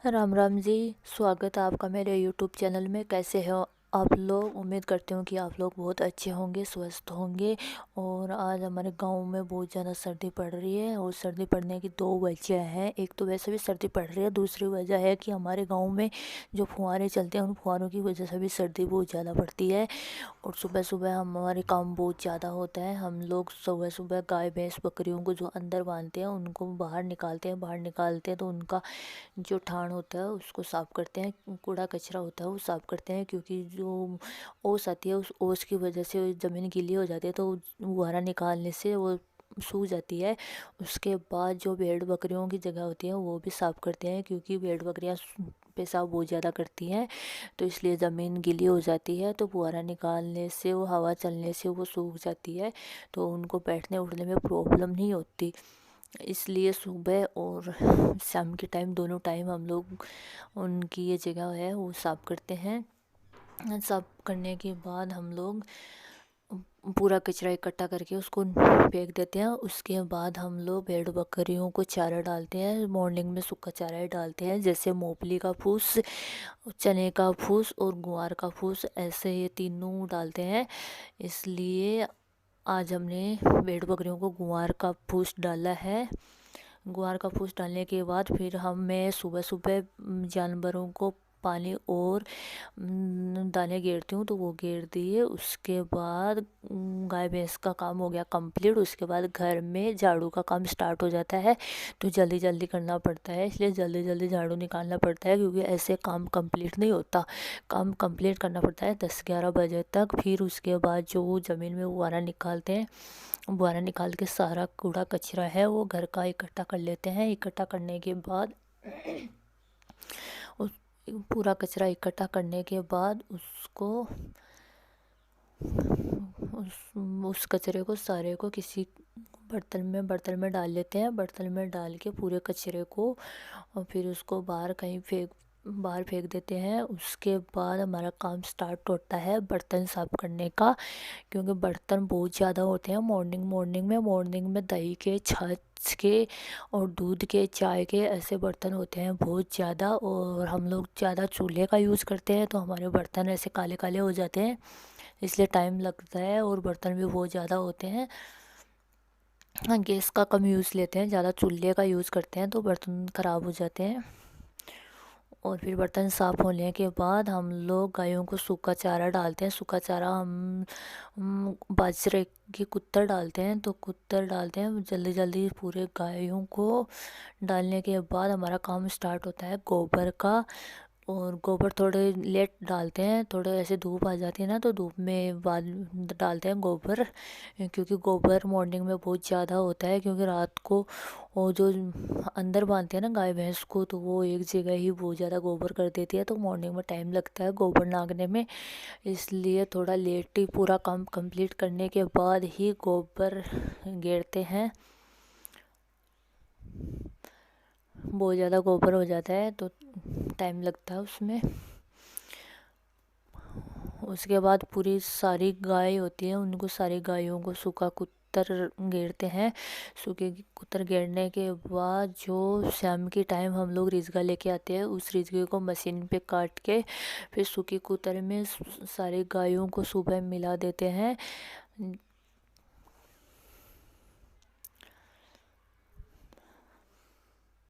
राम राम जी। स्वागत है आपका मेरे यूट्यूब चैनल में। कैसे हो आप लोग? उम्मीद करती हूँ कि आप लोग बहुत अच्छे होंगे, स्वस्थ होंगे। और आज हमारे गांव में बहुत ज़्यादा सर्दी पड़ रही है और सर्दी पड़ने की दो वजह हैं। एक तो वैसे भी सर्दी पड़ रही है, दूसरी वजह है कि हमारे गांव में जो फुहारे चलते हैं उन फुहारों की वजह से भी सर्दी बहुत ज़्यादा पड़ती है। और सुबह सुबह हमारे काम बहुत ज़्यादा होता है। हम लोग सुबह सुबह गाय भैंस बकरियों को जो अंदर बांधते हैं उनको बाहर निकालते हैं। बाहर निकालते हैं तो उनका जो ठाण होता है उसको साफ़ करते हैं, कूड़ा कचरा होता है वो साफ़ करते हैं, क्योंकि जो ओस आती है उस ओस की वजह से ज़मीन गीली हो जाती है तो फुहारा निकालने से वो सूख जाती है। उसके बाद जो भेड़ बकरियों की जगह होती है वो भी साफ़ करते हैं, क्योंकि भेड़ बकरियाँ पेशाब बहुत ज़्यादा करती हैं तो इसलिए ज़मीन गीली हो जाती है तो फुहारा निकालने से वो हवा चलने से वो सूख जाती है तो उनको बैठने उठने में प्रॉब्लम नहीं होती। इसलिए सुबह और शाम के टाइम दोनों टाइम हम लोग उनकी ये जगह है वो साफ़ करते हैं। साफ़ करने के बाद हम लोग पूरा कचरा इकट्ठा करके उसको फेंक देते हैं। उसके बाद हम लोग भेड़ बकरियों को चारा डालते हैं। मॉर्निंग में सूखा चारा ही डालते हैं, जैसे मूंगफली का फूस, चने का फूस और ग्वार का फूस, ऐसे ये तीनों डालते हैं। इसलिए आज हमने भेड़ बकरियों को ग्वार का फूस डाला है। ग्वार का फूस डालने के बाद फिर मैं सुबह सुबह जानवरों को पानी और दाने गेरती हूँ तो वो गेर दिए। उसके बाद गाय भैंस का काम हो गया कंप्लीट। उसके बाद घर में झाड़ू का काम स्टार्ट हो जाता है तो जल्दी जल्दी करना पड़ता है, इसलिए जल्दी जल्दी झाड़ू निकालना पड़ता है, क्योंकि ऐसे काम कंप्लीट नहीं होता। काम कंप्लीट करना पड़ता है 10-11 बजे तक। फिर उसके बाद जो ज़मीन में फुहारा निकालते हैं, फुहारा निकाल के सारा कूड़ा कचरा है वो घर का इकट्ठा कर लेते हैं। इकट्ठा करने के बाद उस पूरा कचरा इकट्ठा करने के बाद उसको उस कचरे को सारे को किसी बर्तन में डाल लेते हैं। बर्तन में डाल के पूरे कचरे को और फिर उसको बाहर फेंक देते हैं। उसके बाद हमारा काम स्टार्ट होता है बर्तन साफ़ करने का, क्योंकि बर्तन बहुत ज़्यादा होते हैं। मॉर्निंग में दही के, छाछ के और दूध के, चाय के ऐसे बर्तन होते हैं बहुत ज़्यादा। और हम लोग ज़्यादा चूल्हे का यूज़ करते हैं तो हमारे बर्तन ऐसे काले काले हो जाते हैं, इसलिए टाइम लगता है और बर्तन भी बहुत ज़्यादा होते हैं। गैस का कम यूज़ लेते हैं, ज़्यादा चूल्हे का यूज़ करते हैं तो बर्तन ख़राब हो जाते हैं। और फिर बर्तन साफ़ होने के बाद हम लोग गायों को सूखा चारा डालते हैं। सूखा चारा हम बाजरे की कुत्तर डालते हैं तो कुत्तर डालते हैं जल्दी जल्दी पूरे गायों को। डालने के बाद हमारा काम स्टार्ट होता है गोबर का। और गोबर थोड़े लेट डालते हैं, थोड़े ऐसे धूप आ जाती है ना तो धूप में बाद डालते हैं गोबर, क्योंकि गोबर मॉर्निंग में बहुत ज़्यादा होता है। क्योंकि रात को वो जो अंदर बांधते हैं ना गाय भैंस को तो वो एक जगह ही बहुत ज़्यादा गोबर कर देती है तो मॉर्निंग में टाइम लगता है गोबर नागने में, इसलिए थोड़ा लेट ही पूरा काम कंप्लीट करने के बाद ही गोबर गेरते हैं। बहुत ज़्यादा गोबर हो जाता है तो टाइम लगता है उसमें। उसके बाद पूरी सारी गाय होती है उनको सारी गायों को सूखा कुत्तर गेरते हैं। सूखे कुत्तर गेरने के बाद जो शाम के टाइम हम लोग रिजगा लेके आते हैं उस रिजगे को मशीन पे काट के फिर सूखी कुत्तर में सारी गायों को सुबह मिला देते हैं।